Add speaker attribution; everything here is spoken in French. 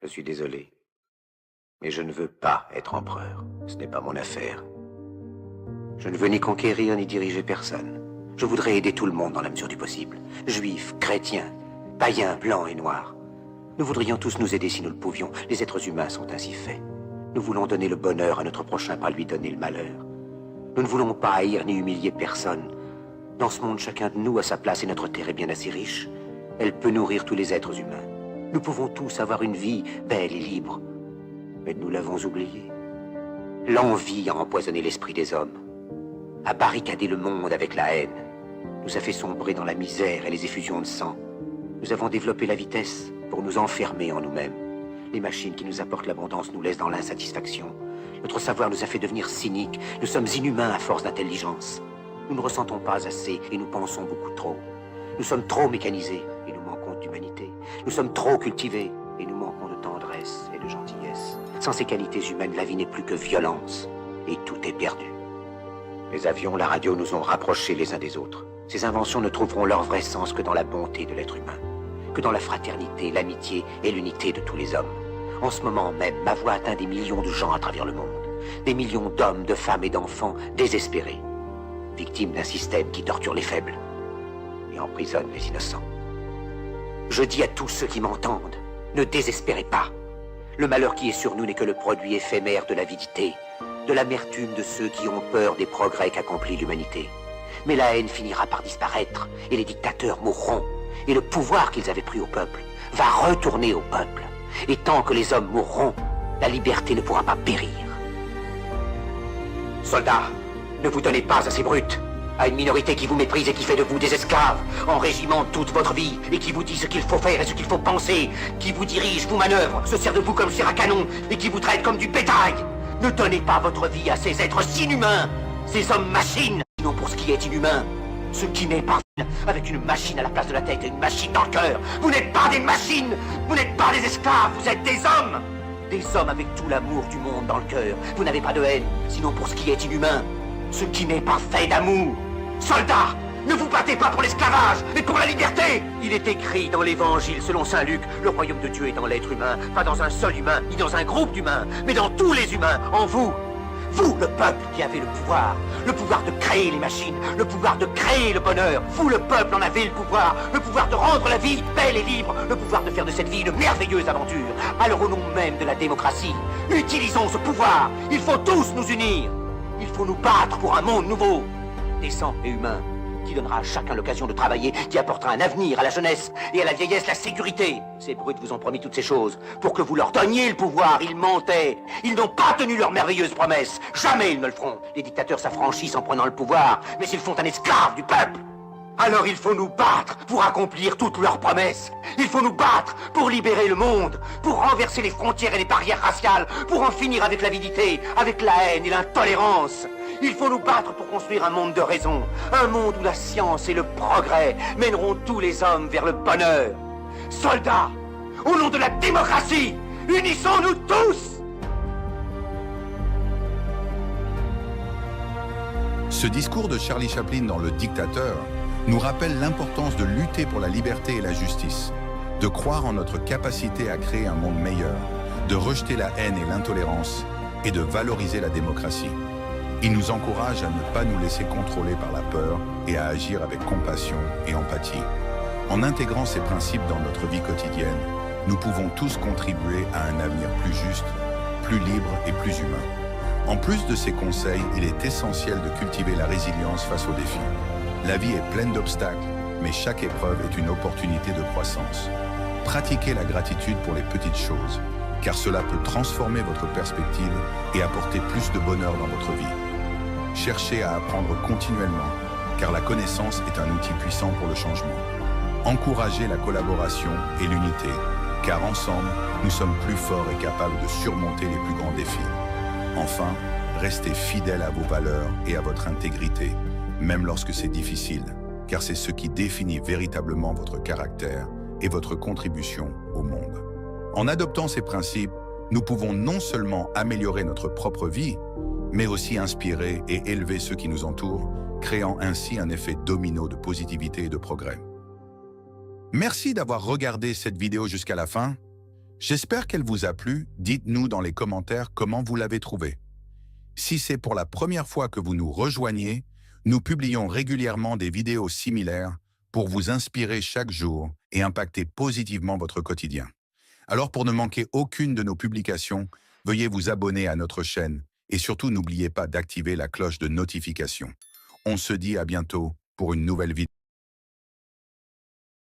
Speaker 1: Je suis désolé, mais je ne veux pas être empereur. Ce n'est pas mon affaire. Je ne veux ni conquérir ni diriger personne. Je voudrais aider tout le monde dans la mesure du possible. Juifs, chrétiens, païens, blancs et noirs. Nous voudrions tous nous aider si nous le pouvions. Les êtres humains sont ainsi faits. Nous voulons donner le bonheur à notre prochain, pas lui donner le malheur. Nous ne voulons pas haïr ni humilier personne. Dans ce monde, chacun de nous a sa place et notre terre est bien assez riche. Elle peut nourrir tous les êtres humains. Nous pouvons tous avoir une vie belle et libre. Mais nous l'avons oublié. L'envie a empoisonné l'esprit des hommes, a barricadé le monde avec la haine, nous a fait sombrer dans la misère et les effusions de sang. Nous avons développé la vitesse pour nous enfermer en nous-mêmes. Les machines qui nous apportent l'abondance nous laissent dans l'insatisfaction. Notre savoir nous a fait devenir cyniques. Nous sommes inhumains à force d'intelligence. Nous ne ressentons pas assez et nous pensons beaucoup trop. Nous sommes trop mécanisés et nous manquons d'humanité. Nous sommes trop cultivés et nous manquons de tendresse et de gentillesse. Sans ces qualités humaines, la vie n'est plus que violence et tout est perdu. Les avions, la radio nous ont rapprochés les uns des autres. Ces inventions ne trouveront leur vrai sens que dans la bonté de l'être humain, que dans la fraternité, l'amitié et l'unité de tous les hommes. En ce moment même, ma voix atteint des millions de gens à travers le monde. Des millions d'hommes, de femmes et d'enfants désespérés, victimes d'un système qui torture les faibles et emprisonne les innocents. Je dis à tous ceux qui m'entendent, ne désespérez pas. Le malheur qui est sur nous n'est que le produit éphémère de l'avidité, de l'amertume de ceux qui ont peur des progrès qu'accomplit l'humanité. Mais la haine finira par disparaître, et les dictateurs mourront, et le pouvoir qu'ils avaient pris au peuple va retourner au peuple. Et tant que les hommes mourront, la liberté ne pourra pas périr. Soldats, ne vous donnez pas à ces brutes, à une minorité qui vous méprise et qui fait de vous des esclaves, en régiment toute votre vie, et qui vous dit ce qu'il faut faire et ce qu'il faut penser, qui vous dirige, vous manœuvre, se sert de vous comme chair à canon, et qui vous traite comme du bétail. Ne donnez pas votre vie à ces êtres inhumains, ces hommes-machines, sinon pour ce qui est inhumain, ce qui n'est pas avec une machine à la place de la tête et une machine dans le cœur. Vous n'êtes pas des machines, vous n'êtes pas des esclaves, vous êtes des hommes. Des hommes avec tout l'amour du monde dans le cœur. Vous n'avez pas de haine, sinon pour ce qui est inhumain, ce qui n'est pas fait d'amour. Soldats, ne vous battez pas pour l'esclavage, mais pour la liberté. Il est écrit dans l'évangile selon saint Luc, le royaume de Dieu est dans l'être humain, pas dans un seul humain, ni dans un groupe d'humains, mais dans tous les humains, en vous. Vous, le peuple qui avez le pouvoir de créer les machines, le pouvoir de créer le bonheur. Vous, le peuple, en avez le pouvoir de rendre la vie belle et libre, le pouvoir de faire de cette vie une merveilleuse aventure. Alors au nom même de la démocratie, utilisons ce pouvoir. Il faut tous nous unir. Il faut nous battre pour un monde nouveau, décent et humain, qui donnera à chacun l'occasion de travailler, qui apportera un avenir à la jeunesse et à la vieillesse la sécurité. Ces brutes vous ont promis toutes ces choses pour que vous leur donniez le pouvoir. Ils mentaient. Ils n'ont pas tenu leurs merveilleuses promesses. Jamais ils ne le feront. Les dictateurs s'affranchissent en prenant le pouvoir, mais s'ils font un esclave du peuple. Alors il faut nous battre pour accomplir toutes leurs promesses. Il faut nous battre pour libérer le monde, pour renverser les frontières et les barrières raciales, pour en finir avec l'avidité, avec la haine et l'intolérance. Il faut nous battre pour construire un monde de raison, un monde où la science et le progrès mèneront tous les hommes vers le bonheur. Soldats, au nom de la démocratie, unissons-nous tous!
Speaker 2: Ce discours de Charlie Chaplin dans Le Dictateur nous rappelle l'importance de lutter pour la liberté et la justice, de croire en notre capacité à créer un monde meilleur, de rejeter la haine et l'intolérance et de valoriser la démocratie. Il nous encourage à ne pas nous laisser contrôler par la peur et à agir avec compassion et empathie. En intégrant ces principes dans notre vie quotidienne, nous pouvons tous contribuer à un avenir plus juste, plus libre et plus humain. En plus de ces conseils, il est essentiel de cultiver la résilience face aux défis. La vie est pleine d'obstacles, mais chaque épreuve est une opportunité de croissance. Pratiquez la gratitude pour les petites choses, car cela peut transformer votre perspective et apporter plus de bonheur dans votre vie. Cherchez à apprendre continuellement, car la connaissance est un outil puissant pour le changement. Encouragez la collaboration et l'unité, car ensemble, nous sommes plus forts et capables de surmonter les plus grands défis. Enfin, restez fidèles à vos valeurs et à votre intégrité, même lorsque c'est difficile, car c'est ce qui définit véritablement votre caractère et votre contribution au monde. En adoptant ces principes, nous pouvons non seulement améliorer notre propre vie, mais aussi inspirer et élever ceux qui nous entourent, créant ainsi un effet domino de positivité et de progrès. Merci d'avoir regardé cette vidéo jusqu'à la fin. J'espère qu'elle vous a plu. Dites-nous dans les commentaires comment vous l'avez trouvée. Si c'est pour la première fois que vous nous rejoignez, nous publions régulièrement des vidéos similaires pour vous inspirer chaque jour et impacter positivement votre quotidien. Alors pour ne manquer aucune de nos publications, veuillez vous abonner à notre chaîne et surtout n'oubliez pas d'activer la cloche de notification. On se dit à bientôt pour une nouvelle vidéo.